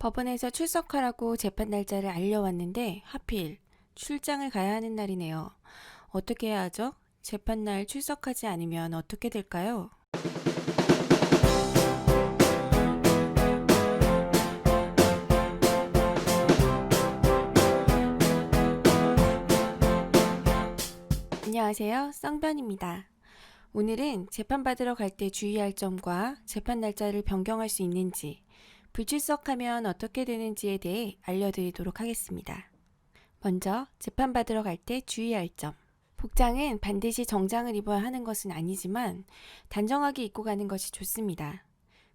법원에서 출석하라고 재판 날짜를 알려왔는데 하필 출장을 가야 하는 날이네요. 어떻게 해야 하죠? 재판 날 출석하지 않으면 어떻게 될까요? 안녕하세요. 쌍변입니다. 오늘은 재판받으러 갈 때 주의할 점과 재판 날짜를 변경할 수 있는지, 불출석하면 어떻게 되는지에 대해 알려드리도록 하겠습니다. 먼저 재판받으러 갈 때 주의할 점. 복장은 반드시 정장을 입어야 하는 것은 아니지만 단정하게 입고 가는 것이 좋습니다.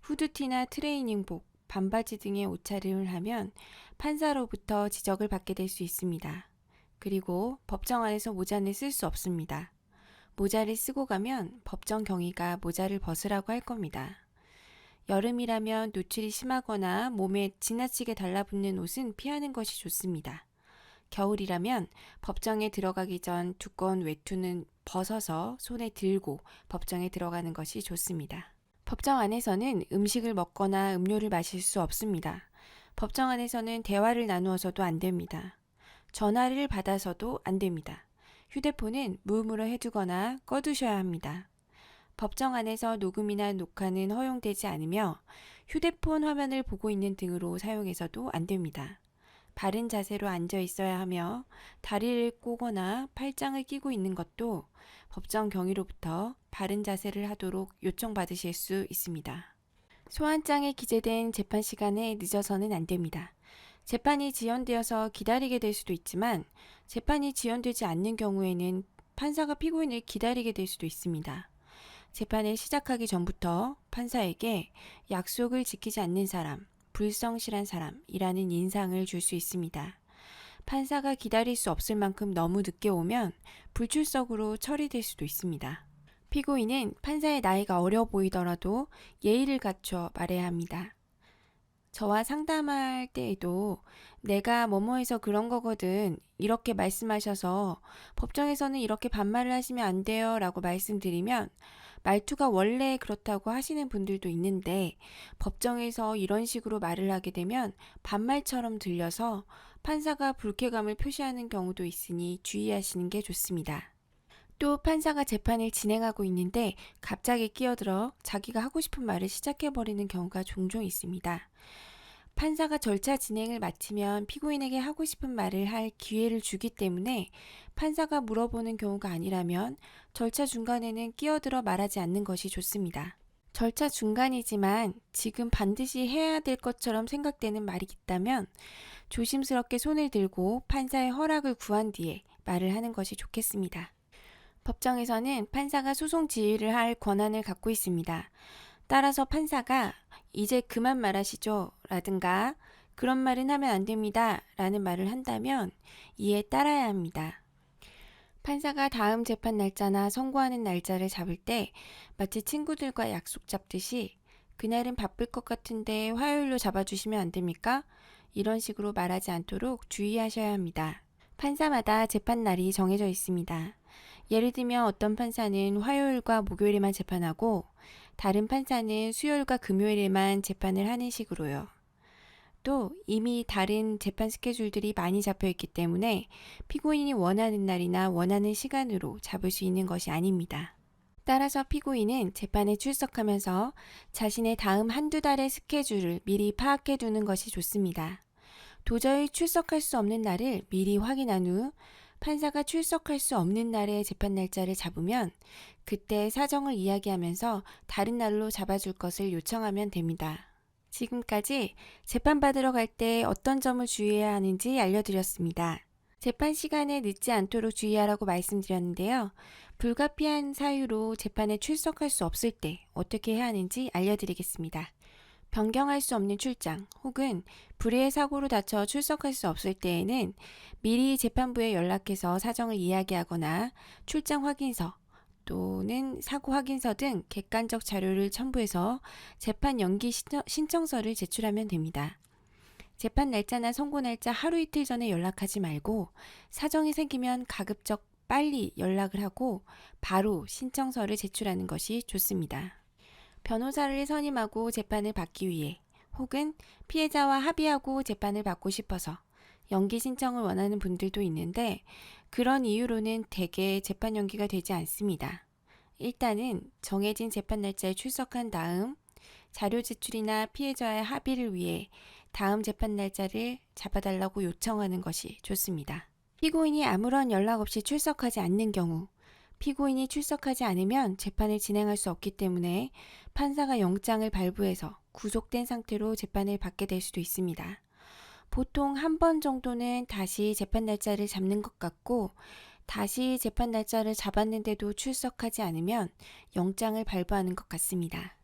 후드티나 트레이닝복, 반바지 등의 옷차림을 하면 판사로부터 지적을 받게 될 수 있습니다. 그리고 법정 안에서 모자는 쓸 수 없습니다. 모자를 쓰고 가면 법정 경위가 모자를 벗으라고 할 겁니다. 여름이라면 노출이 심하거나 몸에 지나치게 달라붙는 옷은 피하는 것이 좋습니다. 겨울이라면 법정에 들어가기 전 두꺼운 외투는 벗어서 손에 들고 법정에 들어가는 것이 좋습니다. 법정 안에서는 음식을 먹거나 음료를 마실 수 없습니다. 법정 안에서는 대화를 나누어서도 안 됩니다. 전화를 받아서도 안 됩니다. 휴대폰은 무음으로 해두거나 꺼두셔야 합니다. 법정 안에서 녹음이나 녹화는 허용되지 않으며 휴대폰 화면을 보고 있는 등으로 사용해서도 안 됩니다. 바른 자세로 앉아 있어야 하며 다리를 꼬거나 팔짱을 끼고 있는 것도 법정 경위로부터 바른 자세를 하도록 요청받으실 수 있습니다. 소환장에 기재된 재판 시간에 늦어서는 안 됩니다. 재판이 지연되어서 기다리게 될 수도 있지만 재판이 지연되지 않는 경우에는 판사가 피고인을 기다리게 될 수도 있습니다. 재판을 시작하기 전부터 판사에게 약속을 지키지 않는 사람, 불성실한 사람이라는 인상을 줄 수 있습니다. 판사가 기다릴 수 없을 만큼 너무 늦게 오면 불출석으로 처리될 수도 있습니다. 피고인은 판사의 나이가 어려 보이더라도 예의를 갖춰 말해야 합니다. 저와 상담할 때에도 내가 뭐뭐해서 그런 거거든 이렇게 말씀하셔서 법정에서는 이렇게 반말을 하시면 안 돼요 라고 말씀드리면 말투가 원래 그렇다고 하시는 분들도 있는데 법정에서 이런 식으로 말을 하게 되면 반말처럼 들려서 판사가 불쾌감을 표시하는 경우도 있으니 주의하시는 게 좋습니다. 또 판사가 재판을 진행하고 있는데 갑자기 끼어들어 자기가 하고 싶은 말을 시작해버리는 경우가 종종 있습니다. 판사가 절차 진행을 마치면 피고인에게 하고 싶은 말을 할 기회를 주기 때문에 판사가 물어보는 경우가 아니라면 절차 중간에는 끼어들어 말하지 않는 것이 좋습니다. 절차 중간이지만 지금 반드시 해야 될 것처럼 생각되는 말이 있다면 조심스럽게 손을 들고 판사의 허락을 구한 뒤에 말을 하는 것이 좋겠습니다. 법정에서는 판사가 소송 지휘를 할 권한을 갖고 있습니다. 따라서 판사가 이제 그만 말하시죠 라든가 그런 말은 하면 안 됩니다 라는 말을 한다면 이에 따라야 합니다. 판사가 다음 재판 날짜나 선고하는 날짜를 잡을 때 마치 친구들과 약속 잡듯이 그날은 바쁠 것 같은데 화요일로 잡아주시면 안 됩니까? 이런 식으로 말하지 않도록 주의하셔야 합니다. 판사마다 재판 날이 정해져 있습니다. 예를 들면 어떤 판사는 화요일과 목요일에만 재판하고 다른 판사는 수요일과 금요일에만 재판을 하는 식으로요. 또 이미 다른 재판 스케줄들이 많이 잡혀 있기 때문에 피고인이 원하는 날이나 원하는 시간으로 잡을 수 있는 것이 아닙니다. 따라서 피고인은 재판에 출석하면서 자신의 다음 한두 달의 스케줄을 미리 파악해 두는 것이 좋습니다. 도저히 출석할 수 없는 날을 미리 확인한 후 판사가 출석할 수 없는 날의 재판 날짜를 잡으면 그때 사정을 이야기하면서 다른 날로 잡아줄 것을 요청하면 됩니다. 지금까지 재판받으러 갈 때 어떤 점을 주의해야 하는지 알려드렸습니다. 재판 시간에 늦지 않도록 주의하라고 말씀드렸는데요. 불가피한 사유로 재판에 출석할 수 없을 때 어떻게 해야 하는지 알려드리겠습니다. 변경할 수 없는 출장 혹은 불의의 사고로 다쳐 출석할 수 없을 때에는 미리 재판부에 연락해서 사정을 이야기하거나 출장 확인서 또는 사고 확인서 등 객관적 자료를 첨부해서 재판 연기 신청서를 제출하면 됩니다. 재판 날짜나 선고 날짜 하루 이틀 전에 연락하지 말고 사정이 생기면 가급적 빨리 연락을 하고 바로 신청서를 제출하는 것이 좋습니다. 변호사를 선임하고 재판을 받기 위해 혹은 피해자와 합의하고 재판을 받고 싶어서 연기 신청을 원하는 분들도 있는데 그런 이유로는 대개 재판 연기가 되지 않습니다. 일단은 정해진 재판 날짜에 출석한 다음 자료 제출이나 피해자의 합의를 위해 다음 재판 날짜를 잡아달라고 요청하는 것이 좋습니다. 피고인이 아무런 연락 없이 출석하지 않는 경우, 피고인이 출석하지 않으면 재판을 진행할 수 없기 때문에 판사가 영장을 발부해서 구속된 상태로 재판을 받게 될 수도 있습니다. 보통 한 번 정도는 다시 재판 날짜를 잡는 것 같고, 다시 재판 날짜를 잡았는데도 출석하지 않으면 영장을 발부하는 것 같습니다.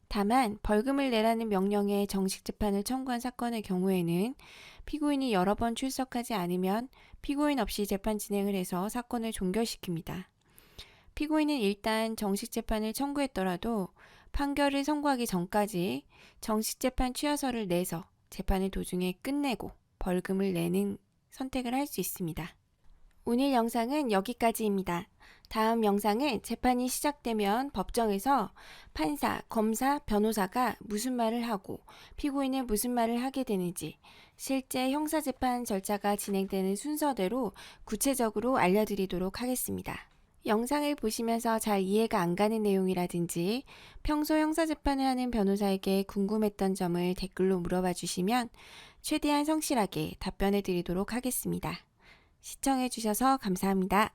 다만 벌금을 내라는 명령에 정식 재판을 청구한 사건의 경우에는 피고인이 여러 번 출석하지 않으면 피고인 없이 재판 진행을 해서 사건을 종결시킵니다. 피고인은 일단 정식 재판을 청구했더라도 판결을 선고하기 전까지 정식 재판 취하서를 내서 재판을 도중에 끝내고 벌금을 내는 선택을 할 수 있습니다. 오늘 영상은 여기까지입니다. 다음 영상은 재판이 시작되면 법정에서 판사, 검사, 변호사가 무슨 말을 하고 피고인은 무슨 말을 하게 되는지 실제 형사재판 절차가 진행되는 순서대로 구체적으로 알려드리도록 하겠습니다. 영상을 보시면서 잘 이해가 안 가는 내용이라든지 평소 형사재판을 하는 변호사에게 궁금했던 점을 댓글로 물어봐 주시면 최대한 성실하게 답변해 드리도록 하겠습니다. 시청해 주셔서 감사합니다.